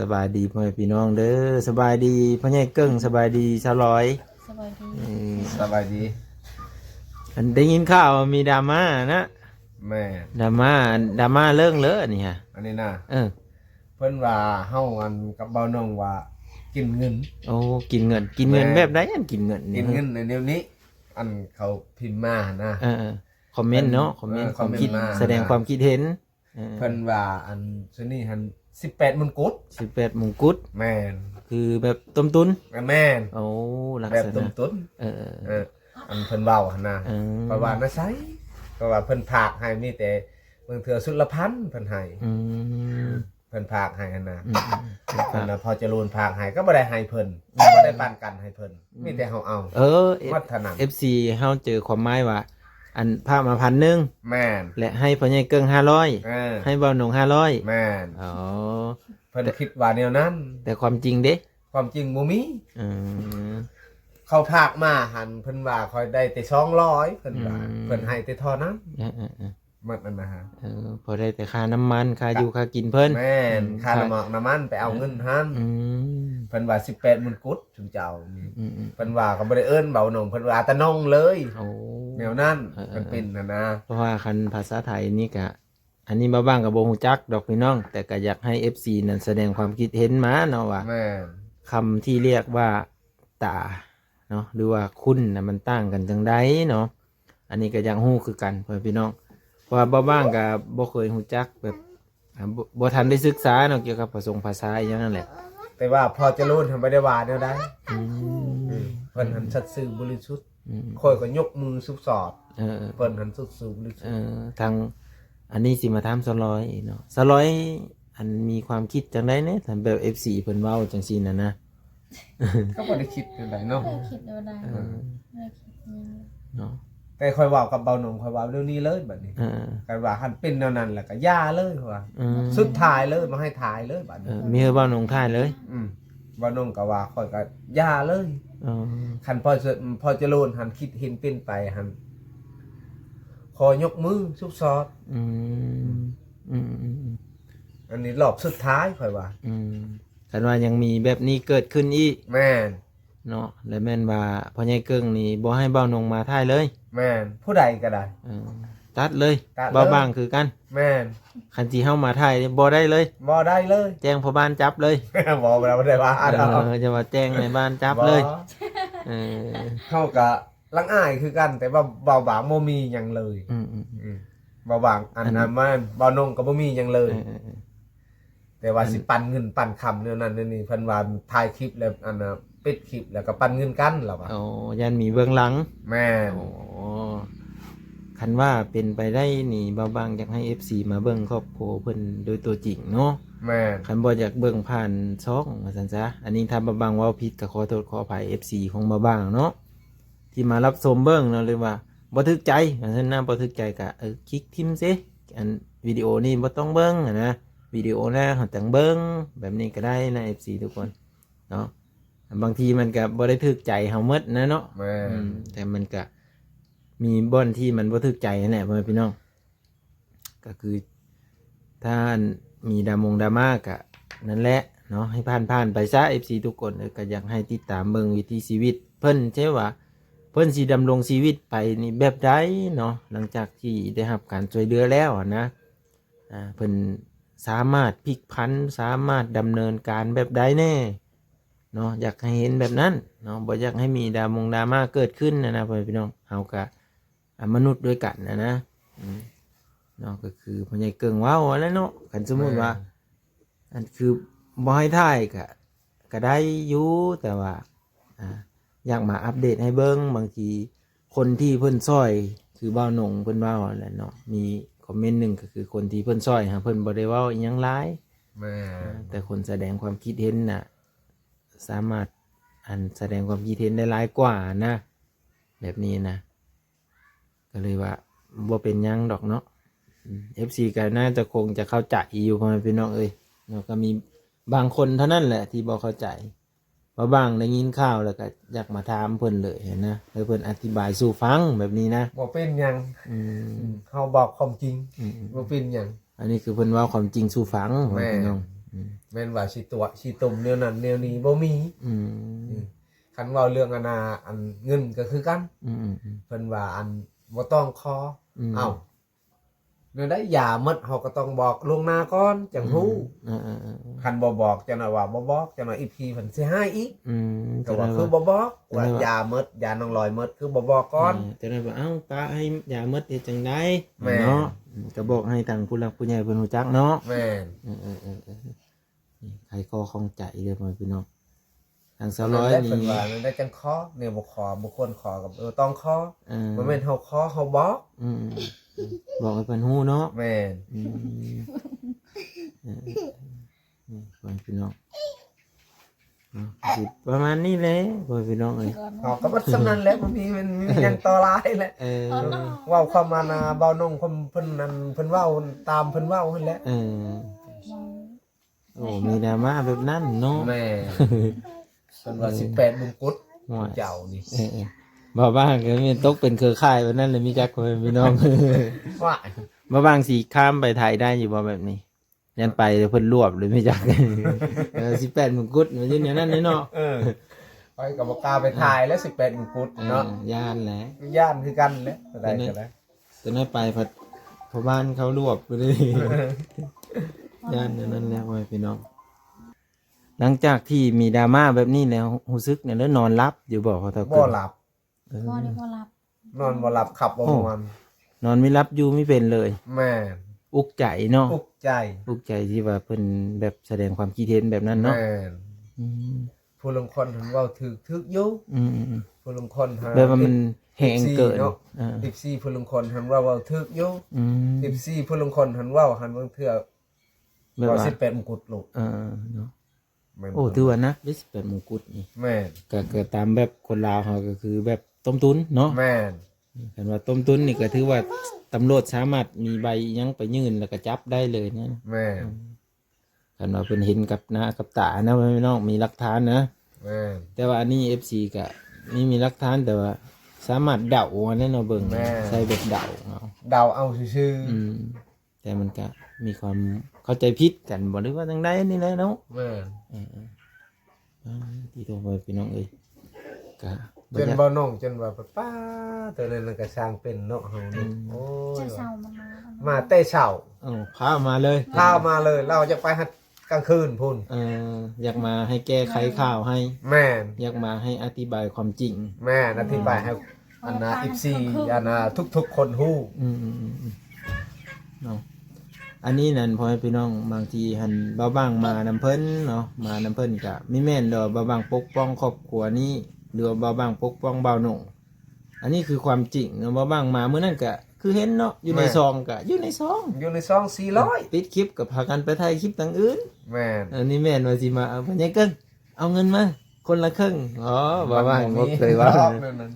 สบายดีพ่อแม่พี่น้องเด้อสบายดีพ่อใหญ่เกิ้งสบายดีชาวร้อยสบายดีสบายดีอันได้ยินข่าวว่ามีดราม่านะแม่ดราม่าเรื่องเลยนี่ฮะอันนี้นะเออเพิ่นว่าเฮาอันกับเบาน้องว่ากินเงินโอ้กินเงินแบบไหนอันกินเงินกินเงินในเดี๋ยวนี้อันเขาพิมพ์มานะคอมเมนต์เนาะคอมเมนต์ความคิดแสดงความคิดเห็นเพิ่นว่าอันซุนี่หัน18มงกุฎ18มงกุฎแม่นคือแบบต้มตุนแม่นโอ้ลักแบบษต้มณะตุนอันเพิ่นเว้าหั่นนะเพราะว่าน่ะไสเพราะว่าเพิ่นพากให้มีแต่เบิ่งเทื่อสุดละพันเพิ่นให้เพิ่นพากให้หั่นนะเพิ่นน่ะพอจะรูนพากให้ก็บ่ได้ให้เพิ่นบ่ได้ปันกันให้เพิ่นมีแต่เฮาเอาวัฒนธรรม FC เฮาเจอความหมายว่าอันพามา1,000แม่นและให้พ่อใหญ่เกิ้ง500ให้เบาหนง500แม่นอ๋อเพิ่นคิดว่าแนวนั้นแต่ความจริงเด้ความจริงบ่มีอืมเขาพากมาหันเพิ่นว่าคอยได้แต่200เพิ่นว่าเพิ่นให้แต่เท่านั้นมันนั่นนะฮะพอได้แต่ค่าน้ำมันค่าอยู่ค่ากินเพิ่นแม่นค่าน้ำมันน้ำมันไปเอาเงินหันเพิ่นว่า18มงกุฎถึงเจ้าเพิ่นว่าก็บ่ได้เอิ้นเบาหนงเพิ่นว่าตะนงเลยโอ้แนวนั้นมันเป็นนะเพราะว่าคันภาษาไทยนี่ก็อันนี้มาบ้างก็บ่ฮู้จักดอกพี่น้องแต่ก็อยากให้ FC นั่นแสดงความคิดเห็นมาเนาะว่าแม่นคำที่เรียกว่าตาเนาะหรือว่าคุณน่ะมันต่างกันจังไดเนาะอันนี้ก็อยากฮู้คือกันพ่อพี่น้องเพราะว่าบ้างก็บ่เคยฮู้จักแบบบ่ทันได้ศึกษาเนาะเกี่ยวกับภาษาภาษาอย่างนั้นแหละแต่ว่าพอจะรู้ทำไม่ได้ว่าแนวใดเพิ่นหันสัตย์ซื่อบริสุทธิ์ค่อยก็ยกมือสุบสอดเพิ่นหันสัตย์ซื่อบริสุทธิ์ทางอันนี้สิมาถามสลอยเนาะสลอยอันมีความคิดจังได๋เนี่ยถ้าแบบ FC เพิ่นเว้าจังซี่น่ะนะก็บ่ได้คิดจังไดเนาะไม่คิดเอาได้ไม่คิดเนาะแต่ค่อยเว้ากับเบาหนงค่อยเว้าเรื่องนี้เลยบัดนี้กันว่าคันเป็นแนวนั้นแหละก็ย่าเลยว่าสุดท้ายเลยมาให้ถ่ายเลยบัดนี้มีเว้าหนงท้ายเลยเบาหนงก็ว่าค่อยก็ย่าเลยคันพอจะโลนหันคิดเห็นเป็นไปหันขอยกมือสุบซอดอันนี้รอบสุดท้ายค่อยว่าคันว่ายังมีแบบนี้เกิดขึ้นอีกแม่นเนาะแล้วแม่นว่าพ่อใหญ่เกิ้งนี่บ่ให้เบาหนงมาท้ายเลยแม่นผู้ใดก็ได้ตัดเลยเบาบางคือกันแม่นคันที่เฮามาท้ายบ่ได้เลยบ่ได้เลยแจ้งพ่อบ้านจับเลยบ่ได้ว่าจะว่าแจ้งในบ้านจับเลยเฮาก็ลังอายคือกันแต่ว่าเบาบางบ่มีหยังเลยเบาบางอันนั้นมันเบานงก็บ่มีหยังเลยแต่ว่าสิปันเงินปันคำเนี่ยนั่นนี่เพิ่นว่าถ่ายคลิปแล้วอันน่ะปิดคลิปแล้วก็ปันเงินกันล่ะว่ายันมีเบื้องหลังแม่นคันว่าเป็นไปได้นี่เบาบางอยากให้ FC มาเบิ่งครอบครัวเพิ่นโดยตัวจริงเนาะแม่นคันบ่อยากเบิ่งผ่านช่องว่าซั่นซะอันนี้ถ้าเบาบางเว้าผิดก็ขอโทษขออภัย FC ของเบาบางเนาะที่มารับชมเบิ่งเนาะหรือว่าบ่ถึกใจว่าซั่นนะบ่ถึกใจก็คลิกทิมซิอันวิดีโอนี้บ่ต้องเบิ่งนะวิดีโอหน้าเขาจังเบิ้งแบบนี้ก็ได้นะ FC ทุกคนเนาะบางทีมันก็บ่ได้ถึกใจเฮาหมดนะเนาะแต่มันก็มีบ่อนที่มันบ่ถึกใจนั่นแหละพ่อพี่น้องก็คือถ้ามีดราม่าก็นั่นแหละเนาะให้ผ่านไปซะ FC ทุกคนก็อยากให้ติดตามเบิ่งวิถีชีวิตเพิ่นใช่ว่าเพิ่นสิดำรงชีวิตไปนี่แบบใดเนาะหลังจากที่ได้รับการช่วยเหลือแล้วนะเพิ่นสามารถพลิกผันสามารถดำเนินการแบบใดแน่เนาะอยากให้เห็นแบบนั้นเนาะบ่อยากให้มีดราม่าเกิดขึ้นนะพี่น้องเฮาก็มนุษย์ด้วยกันนะเนาะก็คือพ่อใหญ่เกิ้งว้าวแล้วเนาะคันสมมุติว่าอันคือบ่ให้ถ่ายก็ได้อยู่แต่ว่าอยากมาอัปเดตให้เบิ่งบางทีคนที่เพิ่นช่วยคือเบาหนงเพิ่นเว้าแหละเนาะมีคอมเมนต์หนึ่งก็คือคนที่เพิ่นช่วยเพิ่นบ่ได้เว้าอิหยังหลายแต่คนแสดงความคิดเห็นน่ะสามารถแสดงความคิดเห็นได้หลายกว่านะแบบนี้นะก็เลยว่าบ่เป็นหยังดอกเนาะ FC ก็น่าจะคงจะเข้าใจอยู่พ่อแม่พี่น้องเอ้ยเนาะก็มีบางคนเท่านั้นแหละที่บ่เข้าใจว่าบางได้ยินข่าวแล้วก็อยากมาถามเพิ่นเลยนะให้เพิ่นอธิบายสู่ฟังแบบนี้นะบ่เป็นหยังเฮาบอกความจริงบ่เป็นหยังอันนี้คือเพิ่นว่าความจริงสู่ฟังพี่น้อง แม่นว่าสิตัวสิตุ่มแนวนั้นแนวนี้บ่มี อืม คันเว้าเรื่องอันเงินก็คือกัน อืม เพิ่นว่าอันบ่ต้องขอเอ้าเนื่อได้ยาหมดเฮาก็ต้องบอกล่วงหน้าก่อนจังฮู้คันบ่บอกจังว่าบ่บอกจังว่าอีพีเพิ่นสิให้อีกก็ว่าคือบ่บอกว่ายาหมดยาน้องลอยหมดคือบ่บอกก่อน จะได้ว่าเอ้าป้าให้ยาหมดเฮ็ดจังได๋ แม่ เนาะก็บอกให้ทางผู้หลักผู้ใหญ่เพิ่นรู้จักเนาะ แม่น นี่ใครก็คงใจเด้อพ่อพี่น้องทางสาวร้อย ได้ นี่ เพิ่นว่านั่นได้จังขอเนี่ยบ่ขอบ่ควรขอกับต้องขอ บ่แม่นเฮาขอเฮาบอก บอกให้เพิ่นฮู้เนาะ แม่น นี่พ่อพี่น้องสิประมาณนี้แหละพ่อพี่น้องเอ้ย เฮาก็บ่สำนั้นแหละมันมีหยังต่อหลายแหละเว้าความมานาเบาน้องเพิ่นนั่นเพิ่นเว้าตามเพิ่นเว้าหั่นแหละ โอ้มีดราม่าแบบนั้นเนาะ แม่เพิ่นว่า18มงกุฎเจ้านี่ บ่บ้างก็มีตกเป็นเครือข่ายแบบนั้นเลยมีจักพ่อพี่น้อง ว่า บ่บางสิข้ามไปถ่ายได้อยู่บ่แบบนี้ยันไปเดี๋ยวเพิ่นรวบเลยไม่จัก 18มงกุฎมันอยู่ในนั้นเนาะ ไปก็บ่กล้าไปถ่ายแล้ว18มงกุฎเนาะ ย่านแหละ ย่านคือกันแหละได้ก็ได้ ตอนนั้นไปพัดพอบ้านเขารวบไปเลย ย่านนั่นแหละพ่อพี่น้องหลังจากที่มีดราม่าแบบนี้แล้วรู้สึกเนี่ยแล้วนอนรับอยู่บ่พอตะ บ่หลับ พ่อนี่พ่อรับ นอนบ่หลับขับบ่ม่วน นอนไม่รับอยู่ไม่เป็นเลย แม่น อุกใจเนาะ ทุกข์ใจ อุกใจที่ว่าเพิ่นแบบแสดงความคิดเห็นแบบนั้นเนาะ แม่น อืม ผู้ลางคนเพิ่นเว้าถึกอยู่ อืม ผู้ลางคนหา แบบว่ามันแหงเกิน เนาะ อ่า 14ผู้ลางคนเพิ่นเว้าถึกอยู่ อืม 14ผู้ลางคนเพิ่นเว้าหันเบิ่งเทื่อ แบบ ว่า ว่า 18มงกุฎลูก เนาะ แม่น โอ้ถือว่านัก18มงกุฎนี่ แม่น ก็เกิดตามแบบคนลาวเขาก็คือแบบต้มตุนเนาะ แม่น คันว่าต้มตุนนี่ก็ถือว่าตำรวจสามารถมีใบหยังไปยื่นแล้วก็จับได้เลยนะ แม่น คันว่าเพิ่นเห็นกับหน้ากับตานะพี่น้องมีหลักฐานนะ แม่น แต่ว่าอันนี้ FC ก็ไม่มีหลักฐานแต่ว่าสามารถเดาอันนั้นเนาะเบิ่งใช้แบบเดาเอา เดาเอาซื่อ แต่มันก็มีความเข้าใจผิดกันบ่หรือว่าจังไดนี่แหละเนาะ ๆแม่น ที่ตัวไปพี่น้องเอ้ยก็ จนบ่น้องจนว่าป้าตัวนั้นก็สร้างเป็นเนาะเฮานี่โอ้ย จะเศร้ามัน มาแต่เช้า พามาเลย พามาเลยเราจะไปหัดกลางคืนพุ่น อยากมาให้แก้ไขข่าวให้ แม่น อยากมาให้อธิบายความจริง แม่นอธิบายให้อันน่ะ14อันน่ะทุกๆคนฮู้ เนาะอันนี้นั่นพอให้พี่น้องบางทีหันเบาบางมานำเพิ่นเนาะมานำเพิ่นก็ไม่แม่นดอกเบาบางปกป้องครอบครัวนี้หรือว่าเบาบางปกป้องเบาหนุ่งอันนี้คือความจริงเนาะเบาบางมาเมื่อนั้นก็คือเห็นเนาะอยู่ในซองก็อยู่ในซอง อยู่ในซอง400 ปิดคลิปกับพากันไปถ่ายคลิปต่างอื่น แม่น อันนี้แม่นว่าสิมาเอาพญาเกิ้งเอาเงินมาคนละครึ่งอ๋อเบาบางบ่เคยว่า นั้น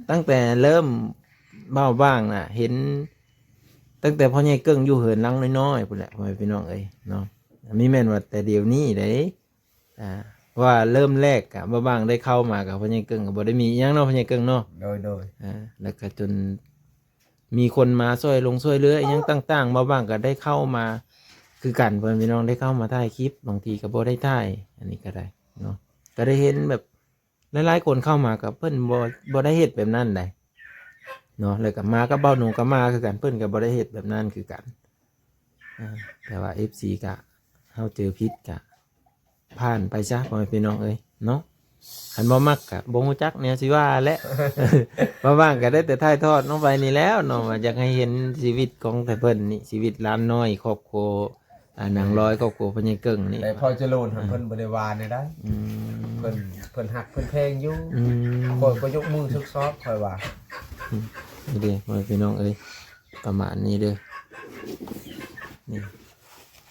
ตั้งแต่เริ่มเบาบ้างน่ะ เห็น ตั้งแต่พ่อใหญ่เกิ้งอยู่เหินหลังน้อยๆพุ่นแหละพ่อแม่พี่น้องเอ้ยเนาะมีแม่นว่าแต่เดี๋ยวนี้เด้ว่าเริ่มแรกอะบ่บางได้เข้ามากับพ่อใหญ่เกิ้งก็บ่ได้มีอิหยังเนาะพ่อใหญ่เกิ้งเนาะ โดย แล้วก็จนมีคนมาช่วยเหลืออิหยังต่างๆบ่บางก็ได้เข้ามา คือกันพ่อแม่พี่น้องได้เข้ามาถ่ายคลิปบางทีก็บ่ได้ถ่ายอันนี้ก็ได้เนาะก็ได้เห็นแบบหลายๆคนเข้ามากับเพิ่นบ่ได้เฮ็ดแบบนั้นได้เนาะแล้วก็มากับเบ้าหนูก็มาคือกันเพิ่นก็บ่ได้เฮ็ดแบบนั้นคือกันแต่ว่า FC ก็เฮาเจอพิษก็ผ่านไปซะพ่อแม่พี่น้องเอ้ยเนาะคันบ่มักก็บ่ฮู้จักเนี่ยสิว่าแหละ บ่ว่างก็ได้แต่ถ่ายทอดลงไปนี่แล้วเนาะว่าอยากให้เห็นชีวิตของแต่เพิ่นนี่ชีวิตหลานน้อยครอบครัวนางร้อยครอบครัวพ่อใหญ่เกิ้งนี่ แต่พอเจริญเพิ่นบ่ได้ว่าได้ อืม เพิ่นฮักเพิ่นแพงอยู่ อืม คนก็ยกมือซึกซอบค่อยว่า นี่เด้อพ่อแม่พี่น้องเอ้ยประมาณนี้เด้อนี่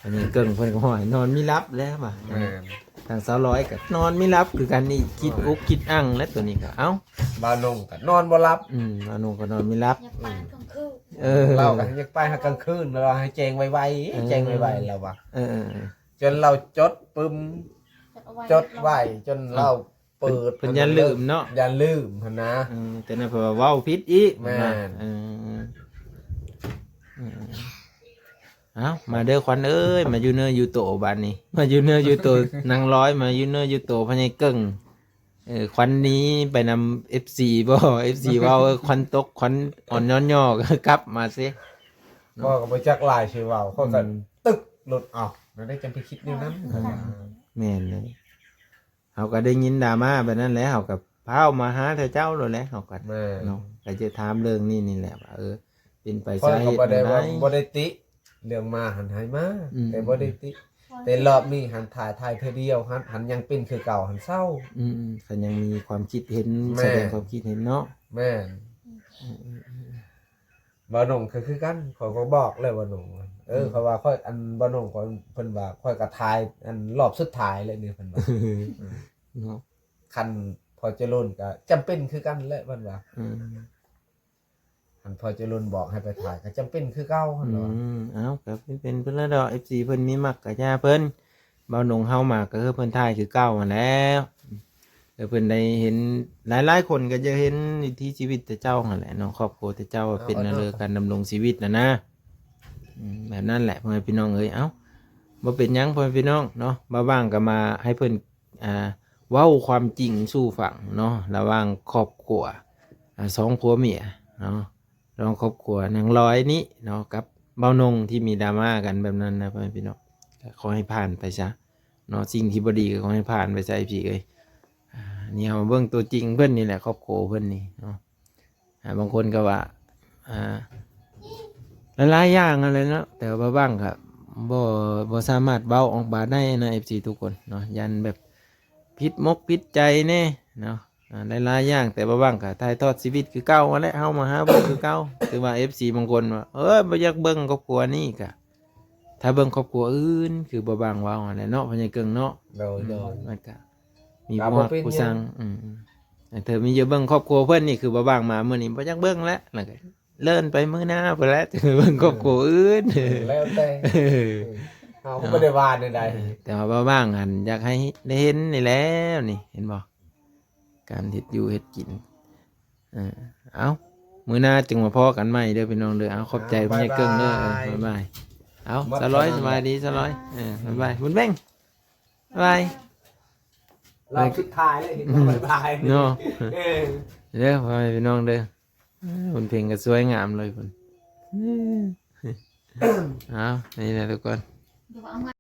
อันนี้เกิ้งเพิ่นก็ห้อยนอนไม่รับแล้วป่ะ แม่น ทางสาวร้อยก็นอนไม่รับคือกันนี่คิดอุกคิดอั้งและตัวนี้ก็เอ้า บ่าวนงก็นอนบ่หลับ อนุก็นอนไม่รับ อยากไปกลางคืน เราก็อยากไปหากลางคืนเราให้แจงไวๆแจงไวๆแล้วว่า เออ จนเราจดปึ้มจดไว้จนเราเปิด เพิ่นอย่าลืมเนาะ อย่าลืมหั่นนะ แต่นั่นเพราะว่าเว้าผิดอีก แม่น เออ เอ้ามาเด้อควันเอ้ยมาอยู่เนื้ออยู่โตบ้านนี้มาอยู่เนื้ออยู่โตนางร้อยมาอยู่เนื้ออยู่โตพญายเกิ้งควันนี้ไปนำ FC บ่ FC ว่าควันตกควันอ่อนย้อนย่อก็กลับมาซิ พ่อก็บ่จักหลายชื่อเว้าเขาก็ตึกหลุดออกแล้วได้จังไปคิดแนวนั้น แม่นเลยเขาก็ได้ยินดราม่าแบบนั้นแล้วเขากับพามาหาเธอเจ้าเลยแหล้วเขาก็ แม่ เนาะก็จะถามเรื่องนี้นี่แหละว่าเป็นไป พ่อ สาเห ก็ ตุ บ่ได้ อะไร ว่าบ่ได้ติเรื่องมาหันหายมา อืม แต่บ่ได้ติแต่รอบนี้หันถ่ายเทื่อเดียวหันยังเป็นคือเก่าหันเศร้า เขายังมีความคิดเห็น แม่ แสดงความคิดเห็นเนาะ แม่นบ่หนงคือกันข้อยก็บอกเลยบ่หนงเขาว่าค่อยอันบ่หนงข้อยเพิ่นว่าค่อยก็ถ่ายอันรอบสุดท้ายเลยนี่เพิ่นว่า เนาะ คันพอเจริญก็จำเป็นคือกันแหละเพิ่นว่า อืม คันพอเจริญบอกให้ไปถ่ายก็จำเป็นคือเก่าเพิ่นว่า เอากับเป็นเพิ่นแล้วดอก FC เพิ่นมีมักกะยาเพิ่นเบาหนงเฮามาก็คือเพิ่นทายคือเก่ามาแล้วเพิ่นได้เห็นหลายๆคนก็จะเห็นวิถีชีวิตแต่เจ้าหั่นแหละเนาะครอบครัวแต่เจ้าว่าเป็นเรื่องการดำรงชีวิตนะแบบนั้นแหละพ่อแม่พี่น้องเอ้ยเอ้าบ่เป็นหยังพ่อแม่พี่น้องเนาะบ่ว่างก็มาให้เพิ่นเว้าความจริงสู่ฟังเนาะระหว่างครอบครัวสองผัวเมียเนาะระหว่างครอบครัวนางร้อยนี้เนาะกับเบานงที่มีดราม่ากันแบบนั้นนะพ่อแม่พี่น้องก็ขอให้ผ่านไปซะเนาะสิ่งที่บ่ดีก็ขอให้ผ่านไปซะพี่เอ้ยนี่เอามาเบิ่งตัวจริงเพิ่นนี่แหละครอบครัวเพิ่นนี่เนาะบางคนก็ว่าหลายๆอย่างอะไรเนาะแต่ว่าบ้างครับบ่สามารถเบ้าออกบาได้นะ FC ทุกคนเนาะยันแบบผิดมกผิดใจแน่เนาะหลายๆอย่างแต่ว่าบ้างก็ถ่ายทอดชีวิตคือเก่ามาแล้วเฮามาหาเบิ่งคือเก่าคือว่า FC บางคนว่าบ่อยากเบิ่งครอบครัวนี้ก็ถ้าเบิ่งครอบครัวอื่นคือบ่บางเว้าอะไรเนาะพญาเกิงเนาะ โดย มันก็มีผู้ฮักผู้สั่งแต่เธอมีเยอะเบิ่งครอบครัวเพิ่นนี่คือบ่บางมามื้อนี้บ่อยากเบิ่งแล้วแล้วก็เลื่อนไปมื้อหน้าไปแล้วจะเบิ่งครอบครัวอื่น แล้วแต่เขาก็ไม่ได้ว่าใด แต่ว่าบ้างหันอยากให้ได้เห็นนี่แล้วนี่เห็นบ่การเฮ็ดอยู่เฮ็ดกินเอามื้อหน้าจึงมาพอกันใหม่เด้อพี่น้องเด้อเอาขอบใจพี่เกิ้งเด้อบ๊ายบายเอาสะร้อยสบายดีสะร้อยบ๊ายบายบุญแบ่งบ๊ายบาย ๆเราสุดท้ายเลยเห็นบายบาย เนาะเด้อพ่อแม่พี่น้องเด้อบุญเพลงก็สวยงามเลยพุ่นเอานี่แหละทุกคน เดี๋ยวเอามา